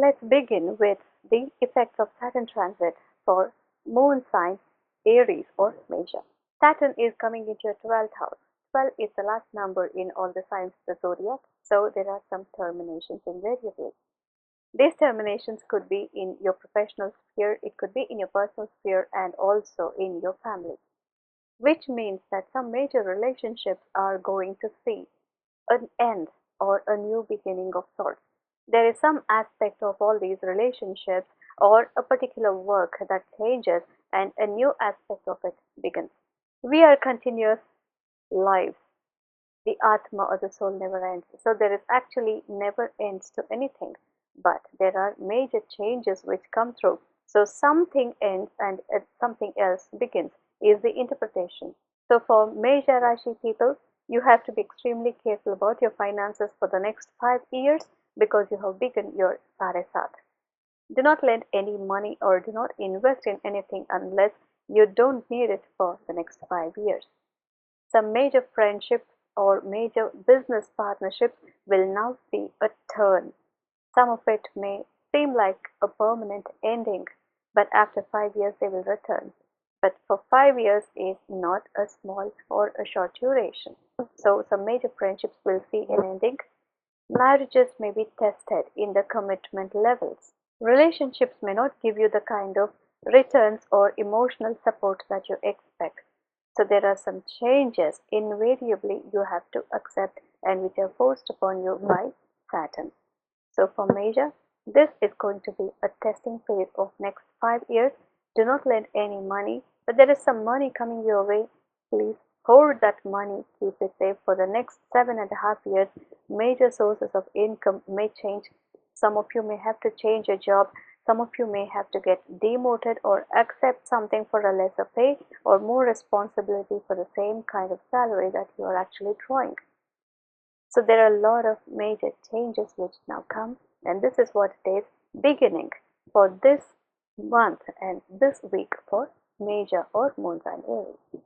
Let's begin with the effects of Saturn transit for moon sign Aries or Major. Saturn is coming into your 12th house. 12 is the last number in all the signs of the zodiac, so there are some terminations invariably. These terminations could be in your professional sphere, it could be in your personal sphere, and also in your family, which means that some major relationships are going to see an end or a new beginning of sorts. There is some aspect of all these relationships or a particular work that changes and a new aspect of it begins. We are continuous lives. The Atma or the soul never ends. So there is actually never ends to anything. But there are major changes which come through. So something ends and something else begins is the interpretation. So for Major Rashi people, you have to be extremely careful about your finances for the next 5 years because you have begun your Saree. Do not lend any money or do not invest in anything unless you don't need it for the next 5 years. Some major friendships or major business partnerships will now see a turn. Some of it may seem like a permanent ending, but after 5 years they will return. But for 5 years is not a small or a short duration. So some major friendships will see an ending. Marriages may be tested in the commitment levels. Relationships may not give you the kind of returns or emotional support that you expect. So there are some changes invariably you have to accept and which are forced upon you by Saturn. So for Major, this is going to be a testing phase of next 5 years. Do not lend any money, but there is some money coming your way. Please hoard that money, keep it safe for the next 7.5 years. Major sources of income may change. Some of you may have to change your job. Some of you may have to get demoted or accept something for a lesser pay or more responsibility for the same kind of salary that you are actually drawing. So there are a lot of major changes which now come, and this is what it is beginning for this month and this week for Major or Moon sign Aries.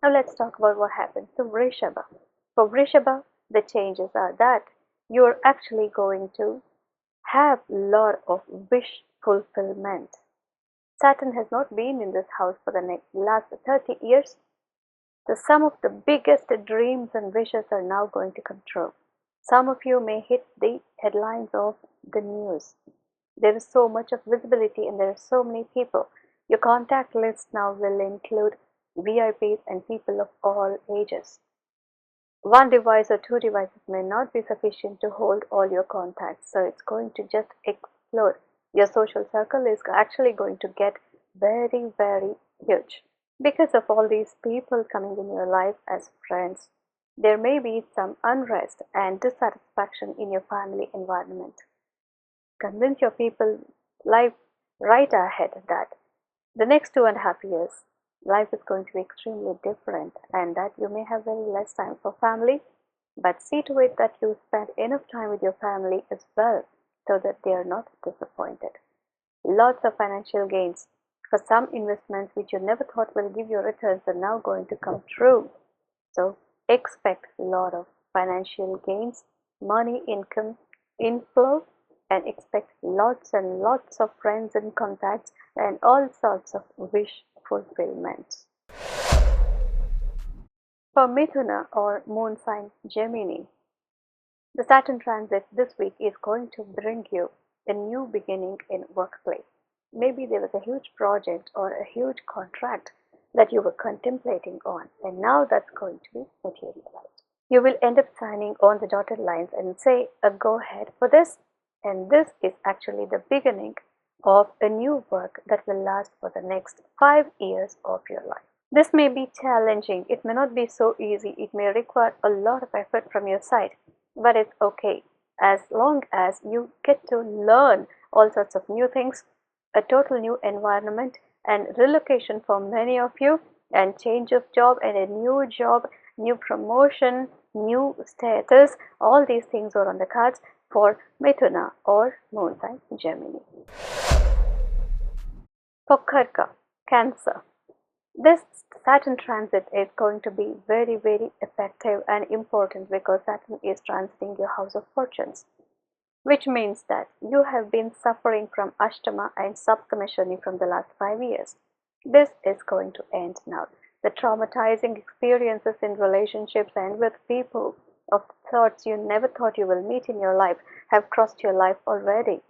Now let's talk about what happens to Vrishabha. For Vrishabha, the changes are that you are actually going to have a lot of wish fulfillment. Saturn has not been in this house for the last 30 years. So some of the biggest dreams and wishes are now going to come true. Some of you may hit the headlines of the news. There is so much of visibility and there are so many people. Your contact list now will include VIPs and people of all ages. One device or two devices may not be sufficient to hold all your contacts, so it's going to just explode. Your social circle is actually going to get very, very huge. Because of all these people coming in your life as friends, there may be some unrest and dissatisfaction in your family environment. Convince your people life right ahead that the next 2.5 years, life is going to be extremely different and that you may have very less time for family, but see to it that you spend enough time with your family as well so that they are not disappointed. Lots of financial gains. For some investments which you never thought will give you returns are now going to come true. So expect a lot of financial gains, money income inflow, and expect lots and lots of friends and contacts and all sorts of wish fulfillment. For Mithuna or Moon sign Gemini, the Saturn transit this week is going to bring you a new beginning in workplace. Maybe there was a huge project or a huge contract that you were contemplating on, and now that's going to be materialized. You will end up signing on the dotted lines and say a go ahead for this, and this is actually the beginning of a new work that will last for the next 5 years of your life. This may be challenging, it may not be so easy, it may require a lot of effort from your side, but it's okay as long as you get to learn all sorts of new things, a total new environment and relocation for many of you, and change of job and a new job, new promotion, new status. All these things are on the cards for Mithuna or Moon sign Gemini. For Karka, Cancer, this Saturn transit is going to be very, very effective and important because Saturn is transiting your house of fortunes. which means that you have been suffering from Ashtama and Saptama Shani from the last 5 years. This is going to end now. The traumatizing experiences in relationships and with people of thoughts you never thought you will meet in your life have crossed your life already.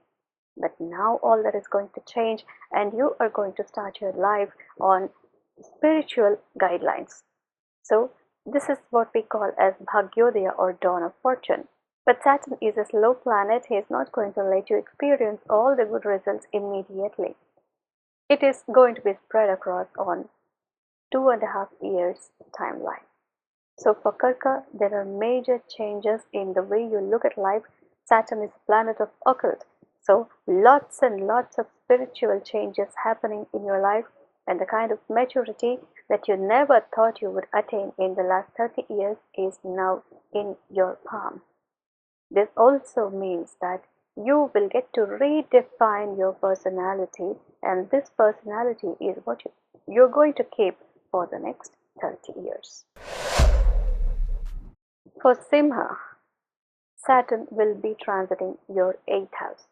But now all that is going to change, and you are going to start your life on spiritual guidelines. So this is what we call as Bhagyodaya or dawn of fortune. But Saturn is a slow planet. He is not going to let you experience all the good results immediately. It is going to be spread across on 2.5 years timeline. So for Karka, there are major changes in the way you look at life. Saturn is a planet of occult. So lots and lots of spiritual changes happening in your life, and the kind of maturity that you never thought you would attain in the last 30 years is now in your palm. This also means that you will get to redefine your personality, and this personality is what you're going to keep for the next 30 years. For Simha, Saturn will be transiting your 8th house,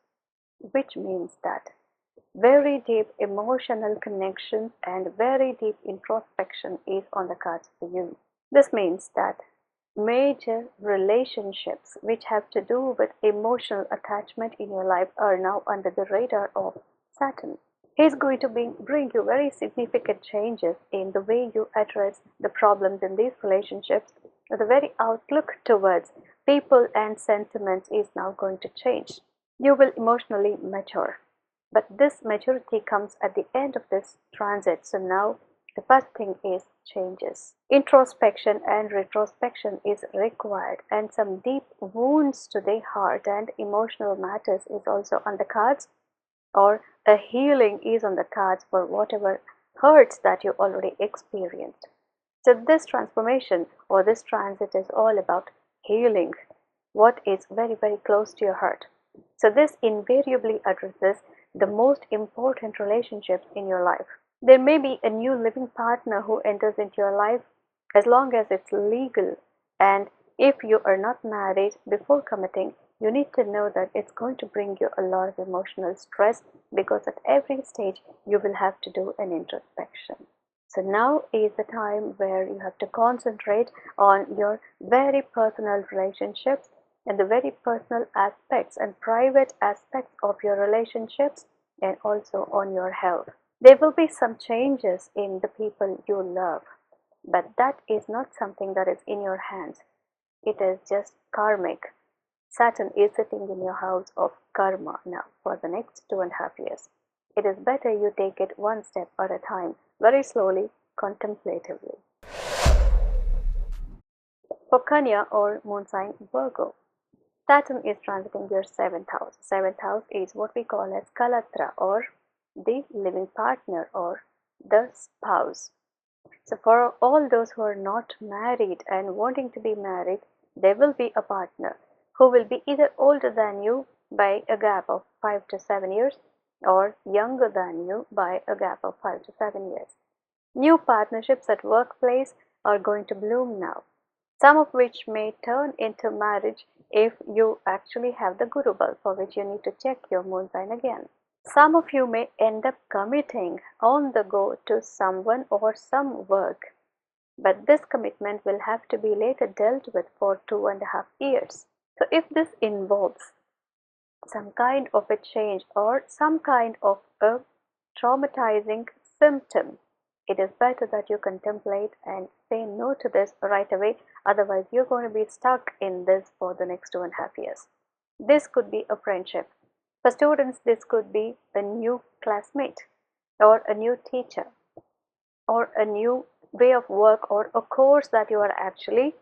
which means that very deep emotional connections and very deep introspection is on the cards for you. This means that major relationships which have to do with emotional attachment in your life are now under the radar of Saturn. He's going to bring you very significant changes in the way you address the problems in these relationships. The very outlook towards people and sentiments is now going to change. You will emotionally mature. But this maturity comes at the end of this transit. So now the first thing is changes. Introspection and retrospection is required, and some deep wounds to the heart and emotional matters is also on the cards, or a healing is on the cards for whatever hurts that you already experienced. So this transformation or this transit is all about healing what is very, very close to your heart. So this invariably addresses the most important relationships in your life. There may be a new living partner who enters into your life, as long as it's legal, and if you are not married before committing, you need to know that it's going to bring you a lot of emotional stress, because at every stage you will have to do an introspection. So now is the time where you have to concentrate on your very personal relationships and the very personal aspects and private aspects of your relationships, and also on your health. There will be some changes in the people you love, but that is not something that is in your hands. It is just karmic. Saturn is sitting in your house of karma now for the next 2.5 years. It is better you take it one step at a time, very slowly, contemplatively. For Kanya or moon sign Virgo, Saturn is transiting your 7th house. 7th house is what we call as Kalatra, or the living partner or the spouse. So for all those who are not married and wanting to be married, there will be a partner who will be either older than you by a gap of 5 to 7 years, or younger than you by a gap of 5 to 7 years. New partnerships at workplace are going to bloom now, some of which may turn into marriage if you actually have the Guru Bal, for which you need to check your moon sign again. Some of you may end up committing on the go to someone or some work, but this commitment will have to be later dealt with for 2.5 years. So if this involves some kind of a change or some kind of a traumatizing symptom, it is better that you contemplate and say no to this right away. Otherwise, you're going to be stuck in this for the next 2.5 years. This could be a friendship. For students, this could be a new classmate, or a new teacher, or a new way of work, or a course that you are actually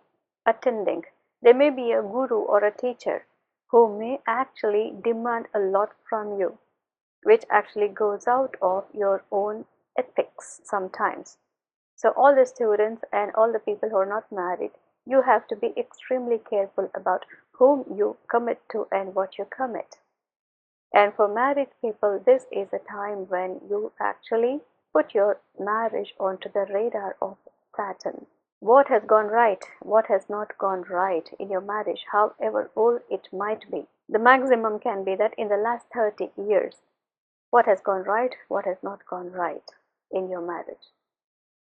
attending. There may be a guru or a teacher who may actually demand a lot from you, which actually goes out of your own ethics sometimes. So all the students and all the people who are not married, you have to be extremely careful about whom you commit to and what you commit. And for married people, this is a time when you actually put your marriage onto the radar of Saturn. What has gone right, what has not gone right in your marriage, however old it might be. The maximum can be that in the last 30 years, what has gone right, what has not gone right in your marriage,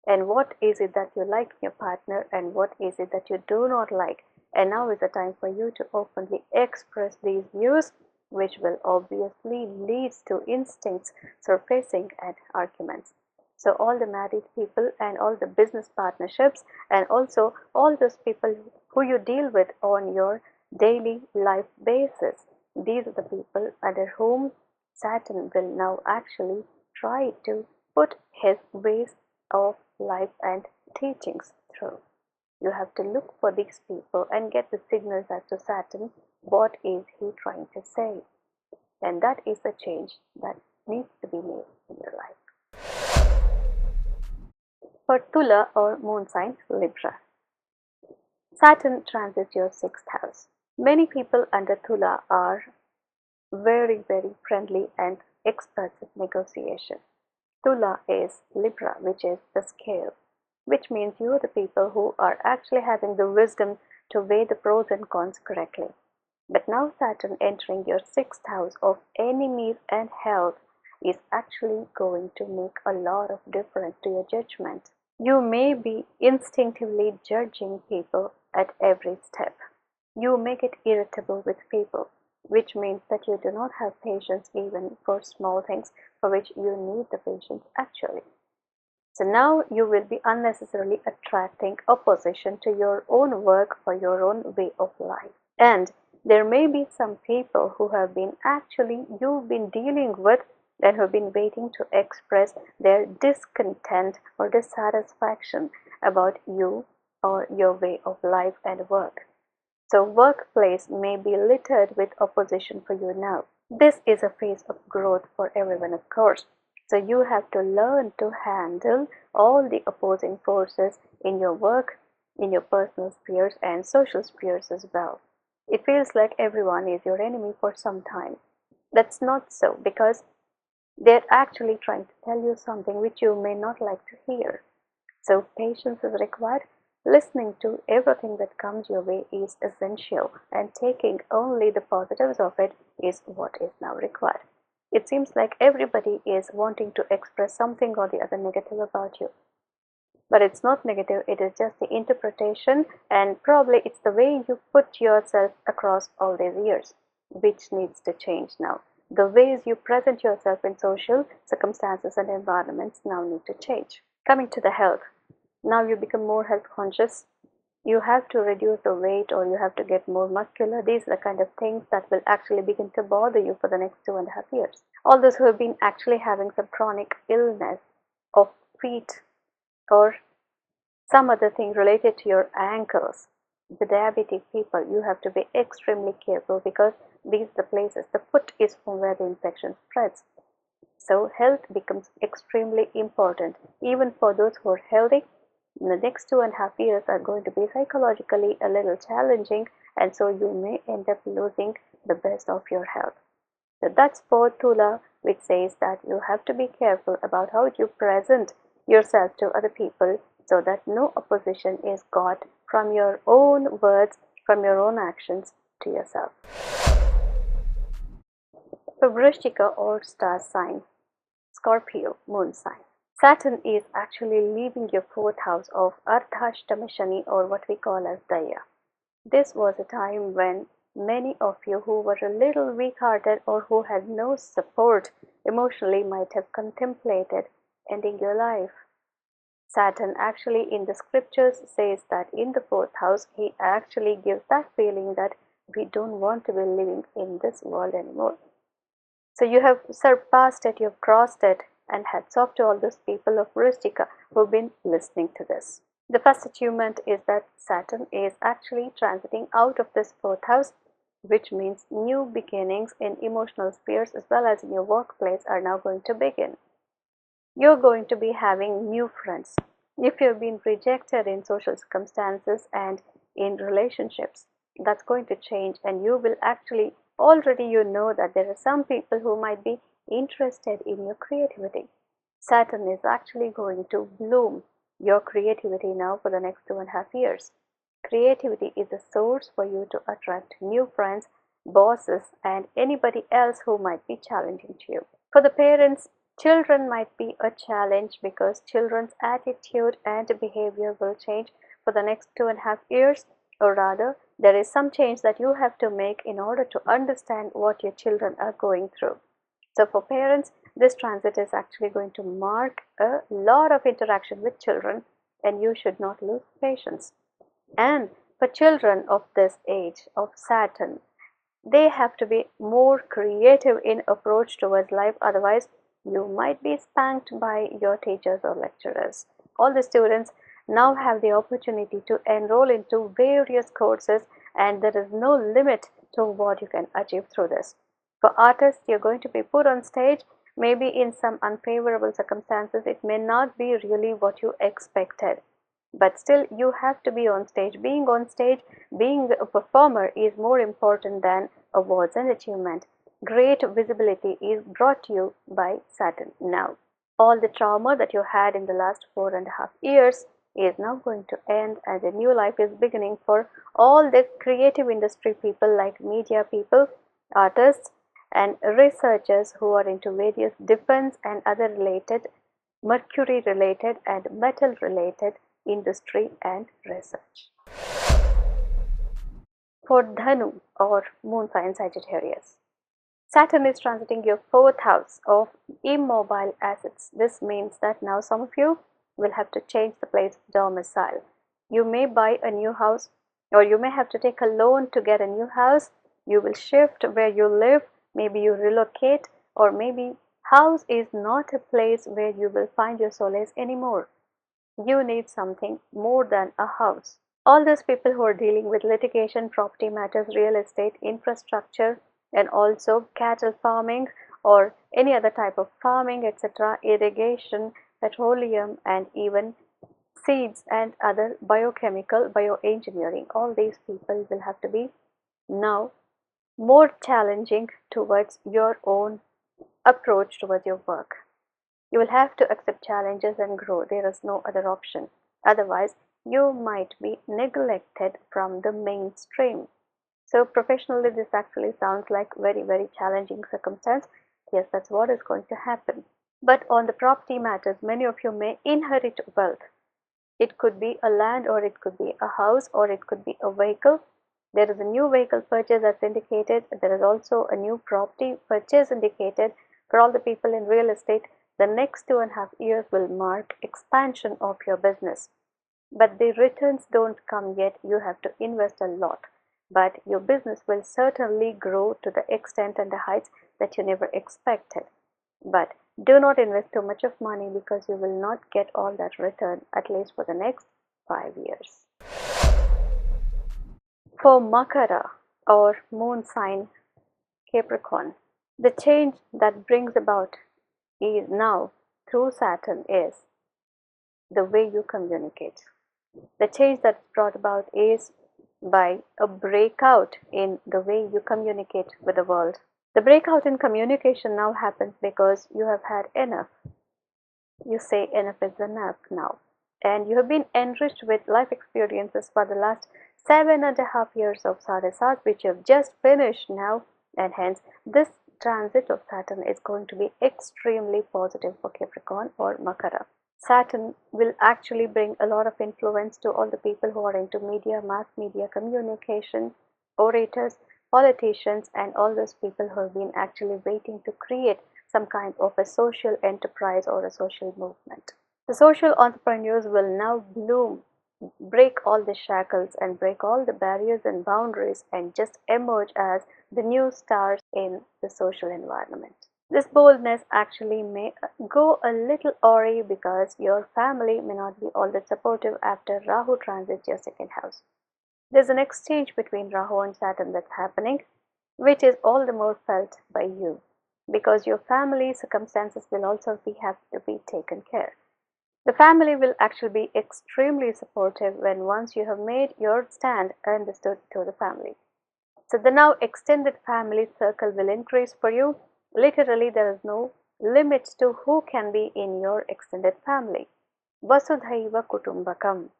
and what is it that you like in your partner and what is it that you do not like. And now is the time for you to openly express these views, which will obviously lead to instincts surfacing and arguments. So all the married people and all the business partnerships and also all those people who you deal with on your daily life basis, these are the people under whom Saturn will now actually try to put his ways of life and teachings through. You have to look for these people and get the signals as to Saturn, what is he trying to say? And that is the change that needs to be made in your life. For Tula or moon sign Libra, Saturn transits your 6th house. Many people under Tula are very, very friendly and experts at negotiation. Tula is Libra, which is the scale, which means you are the people who are actually having the wisdom to weigh the pros and cons correctly. But now Saturn entering your 6th house of enemies and health is actually going to make a lot of difference to your judgment. You may be instinctively judging people at every step. You may get irritable with people, which means that you do not have patience even for small things for which you need the patience actually. So now you will be unnecessarily attracting opposition to your own work or your own way of life. And there may be some people who have been actually you've been dealing with and have been waiting to express their discontent or dissatisfaction about you or your way of life and work. So workplace may be littered with opposition for you now. This is a phase of growth for everyone, of course. So you have to learn to handle all the opposing forces in your work, in your personal spheres and social spheres as well. It feels like everyone is your enemy for some time. That's not so, because they're actually trying to tell you something which you may not like to hear. So patience is required. Listening to everything that comes your way is essential, and taking only the positives of it is what is now required. It seems like everybody is wanting to express something or the other negative about you. But it's not negative, it is just the interpretation, and probably it's the way you put yourself across all these years, which needs to change now. The ways you present yourself in social circumstances and environments now need to change. Coming to the health, now you become more health conscious. You have to reduce the weight or you have to get more muscular. These are the kind of things that will actually begin to bother you for the next 2.5 years. All those who have been actually having some chronic illness of feet or some other thing related to your ankles, the diabetic people, you have to be extremely careful, because these are the places, the foot is from where the infection spreads. So health becomes extremely important even for those who are healthy. The next 2.5 years are going to be psychologically a little challenging, and so you may end up losing the best of your health. So that's for Tula, which says that you have to be careful about how you present yourself to other people so that no opposition is got from your own words, from your own actions to yourself. For Vrishchika or star sign, Scorpio moon sign, Saturn is actually leaving your 4th house of Ardhashtama Shani, or what we call as Daya. This was a time when many of you who were a little weak-hearted or who had no support emotionally might have contemplated ending your life. Saturn actually in the scriptures says that in the 4th house he actually gives that feeling that we don't want to be living in this world anymore. So you have surpassed it, you've crossed it, and hats off to all those people of Vrishchika who've been listening to this. The first achievement is that Saturn is actually transiting out of this 4th house, which means new beginnings in emotional spheres as well as in your workplace are now going to begin. You're going to be having new friends. If you've been rejected in social circumstances and in relationships, that's going to change, and you will actually already know that there are some people who might be interested in your creativity. Saturn is actually going to bloom your creativity now for the next 2.5 years. Creativity is a source for you to attract new friends bosses, and anybody else who might be challenging to you. For the parents, children might be a challenge because children's attitude and behavior will change for the next 2.5 years, or rather, there is some change that you have to make in order to understand what your children are going through. So, for parents, this transit is actually going to mark a lot of interaction with children, and you should not lose patience. And for children of this age of Saturn, they have to be more creative in approach towards life, otherwise you might be spanked by your teachers or lecturers. All the students now have the opportunity to enroll into various courses, and there is no limit to what you can achieve through this. For artists, you're going to be put on stage. Maybe in some unfavorable circumstances it may not be really what you expected, but still you have to be on stage. Being on stage, being a performer is more important than awards and achievement. Great visibility is brought to you by Saturn now. All the trauma that you had in the last 4.5 years is now going to end, and a new life is beginning for all the creative industry people like media people, artists, and researchers who are into various defense and other related, mercury related and metal related industry and research. For Dhanu or moon sign Sagittarius, Saturn is transiting your fourth house of immobile assets. This means that now some of you will have to change the place of domicile. You may buy a new house, or you may have to take a loan to get a new house. You will shift where you live, maybe you relocate, or maybe house is not a place where you will find your solace anymore. You need something more than a house. All those people who are dealing with litigation, property matters, real estate, infrastructure, and also cattle farming or any other type of farming, etc., irrigation, petroleum, and even seeds and other biochemical, bioengineering, all these people will have to be now more challenging towards your own approach towards your work. You will have to accept challenges and grow. There is no other option. Otherwise, you might be neglected from the mainstream. So professionally, this actually sounds like very, very challenging circumstance. Yes, that's what is going to happen. But on the property matters, many of you may inherit wealth. It could be a land, or it could be a house, or it could be a vehicle. There is a new vehicle purchase that's indicated. There is also a new property purchase indicated. For all the people in real estate, the next 2.5 years will mark expansion of your business. But the returns don't come yet. You have to invest a lot. But your business will certainly grow to the extent and the heights that you never expected. But do not invest too much of money, because you will not get all that return, at least for the next 5 years. For Makara or moon sign Capricorn, the change that brings about is now through Saturn is the way you communicate. The change that's brought about is by a breakout in the way you communicate with the world. The breakout in communication now happens because you have had enough. You say enough is enough now. And you have been enriched with life experiences for the last 7.5 years of Saree, which you have just finished now, and hence this transit of Saturn is going to be extremely positive for Capricorn or Makara. Saturn will actually bring a lot of influence to all the people who are into media, mass media, communication, orators, politicians, and all those people who have been actually waiting to create some kind of a social enterprise or a social movement. The social entrepreneurs will now bloom, break all the shackles and break all the barriers and boundaries, and just emerge as the new stars in the social environment. This boldness actually may go a little awry because your family may not be all that supportive after Rahu transits your second house. There's an exchange between Rahu and Saturn that's happening, which is all the more felt by you, because your family circumstances will also have to be taken care. The family will actually be extremely supportive when once you have made your stand understood to the family. So the now extended family circle will increase for you. Literally, there is no limits to who can be in your extended family. Vasudhaiva Kutumbakam.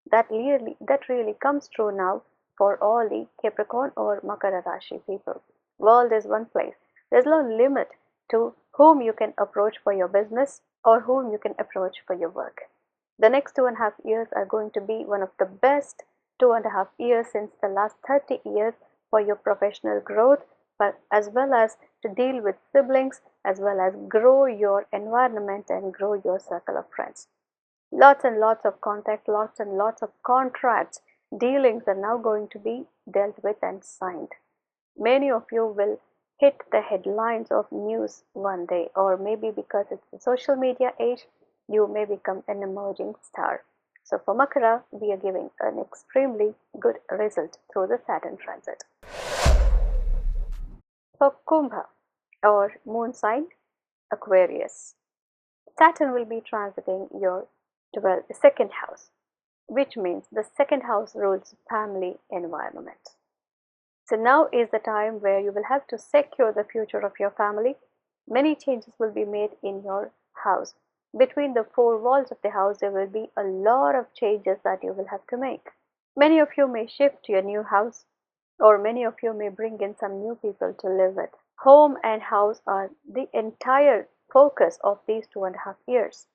That really comes true now for all the Capricorn or Makara Rashi people. World is one place. There's no limit to whom you can approach for your business or whom you can approach for your work. The next 2.5 years are going to be one of the best 2.5 years since the last 30 years for your professional growth, but as well as to deal with siblings, as well as grow your environment and grow your circle of friends. Lots and lots of contact, lots and lots of contracts, dealings are now going to be dealt with and signed. Many of you will hit the headlines of news one day, or maybe because it's the social media age, you may become an emerging star. So for Makara, we are giving an extremely good result through the Saturn transit. For Kumbha or moon sign, Aquarius, Saturn will be transiting your second house, which means the second house rules family environment. So now is the time where you will have to secure the future of your family. Many changes will be made in your house. Between the four walls of the house, there will be a lot of changes that you will have to make. Many of you may shift to your new house, or many of you may bring in some new people to live with. Home and house are the entire focus of these 2.5 years.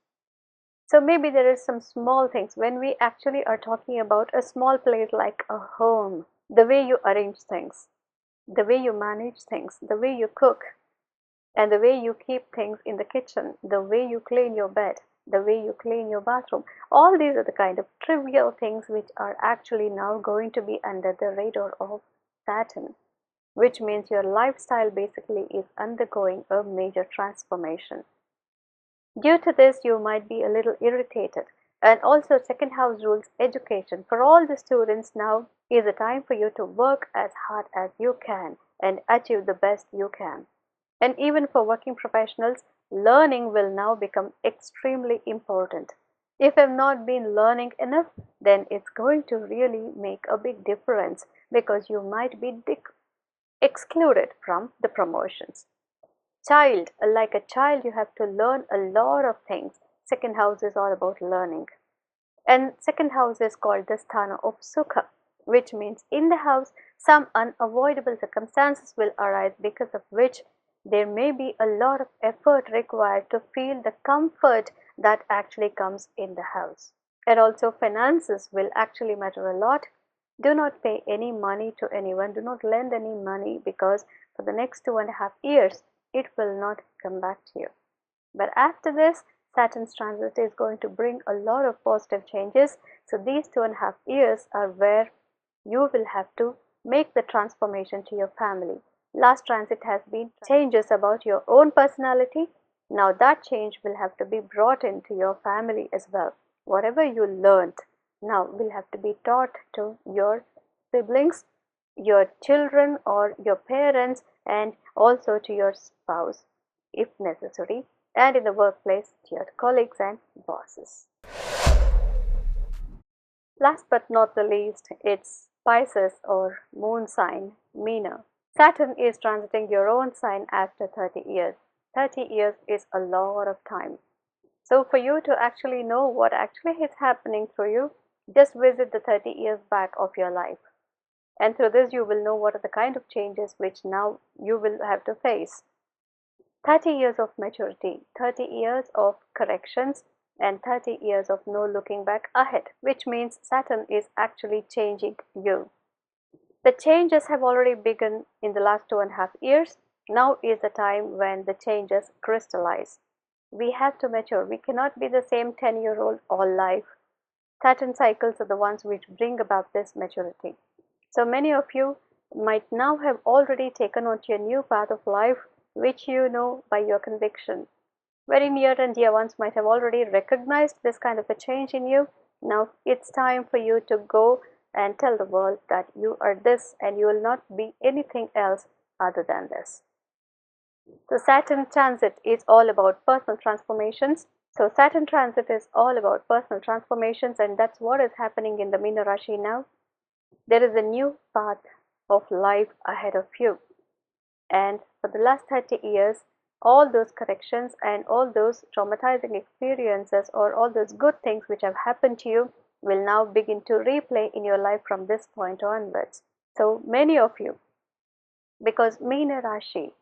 So maybe there is some small things when we actually are talking about a small place like a home, the way you arrange things, the way you manage things, the way you cook, and the way you keep things in the kitchen, the way you clean your bed, the way you clean your bathroom. All these are the kind of trivial things which are actually now going to be under the radar of Saturn, which means your lifestyle basically is undergoing a major transformation. Due to this, you might be a little irritated. And also, second house rules education. For all the students, now is the time for you to work as hard as you can and achieve the best you can. And even for working professionals, learning will now become extremely important. If you have not been learning enough, then it's going to really make a big difference, because you might be excluded from the promotions. Child, like a child, you have to learn a lot of things. Second house is all about learning. And second house is called the sthana of sukha, which means in the house some unavoidable circumstances will arise, because of which there may be a lot of effort required to feel the comfort that actually comes in the house. And also finances will actually matter a lot. Do not pay any money to anyone, do not lend any money, because for the next 2.5 years it will not come back to you. But after this, Saturn's transit is going to bring a lot of positive changes. So these 2.5 years are where you will have to make the transformation to your family. Last transit has been changes about your own personality. Now that change will have to be brought into your family as well. Whatever you learned now will have to be taught to your siblings, your children or your parents, and also to your spouse if necessary, and in the workplace to your colleagues and bosses. Last but not the least, it's Pisces or moon sign, Meena. Saturn is transiting your own sign after 30 years. 30 years is a lot of time. So for you to actually know what actually is happening through you, just visit the 30 years back of your life. And through this you will know what are the kind of changes which now you will have to face. 30 years of maturity, 30 years of corrections, and 30 years of no looking back ahead, which means Saturn is actually changing you. The changes have already begun in the last 2.5 years. Now is the time when the changes crystallize. We have to mature. We cannot be the same 10-year-old all life. Saturn cycles are the ones which bring about this maturity. So many of you might now have already taken on to your new path of life, which you know by your conviction. Very near and dear ones might have already recognized this kind of a change in you. Now it's time for you to go and tell the world that you are this and you will not be anything else other than this. So Saturn transit is all about personal transformations. So Saturn transit is all about personal transformations, and that's what is happening in the Meena Rashi now. There is a new path of life ahead of you. And for the last 30 years, all those corrections and all those traumatizing experiences or all those good things which have happened to you, will now begin to replay in your life from this point onwards. So many of you, because Meena Rashi,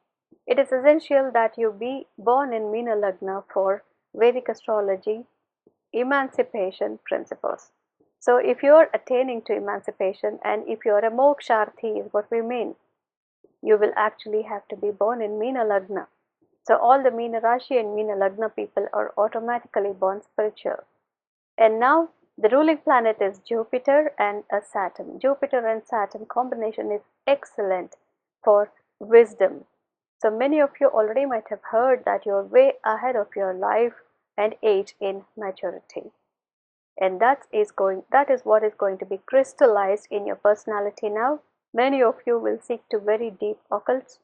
it is essential that you be born in Meena Lagna for Vedic astrology emancipation principles. So if you are attaining to emancipation and if you are a moksharthi is what we mean, you will actually have to be born in Meena Lagna. So all the Meena Rashi and Meena Lagna people are automatically born spiritual. And now the ruling planet is Jupiter and a Saturn. Jupiter and Saturn combination is excellent for wisdom. So many of you already might have heard that you're way ahead of your life and age in maturity. And that is what is going to be crystallized in your personality now. Many of you will seek to very deep occults,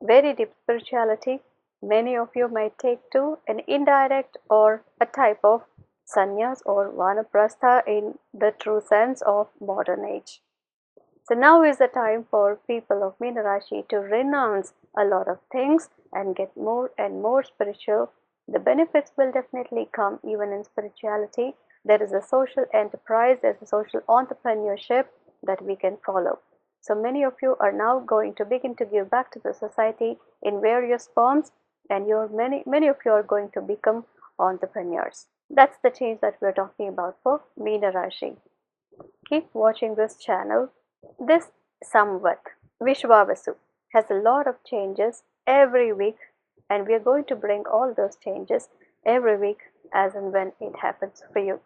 very deep spirituality. Many of you might take to an indirect or a type of sannyas or vanaprastha in the true sense of modern age. So now is the time for people of Meena Rashi to renounce a lot of things and get more and more spiritual. The benefits will definitely come even in spirituality. There is a social enterprise, there's a social entrepreneurship that we can follow. So many of you are now going to begin to give back to the society in various forms, and many of you are going to become entrepreneurs. That's the change that we're talking about for Meena Rashi. Keep watching this channel. This Samvat, Vishwavasu, has a lot of changes every week, and we are going to bring all those changes every week as and when it happens for you.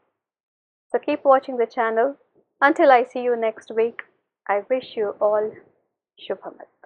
So keep watching the channel. Until I see you next week, I wish you all Shubhamat.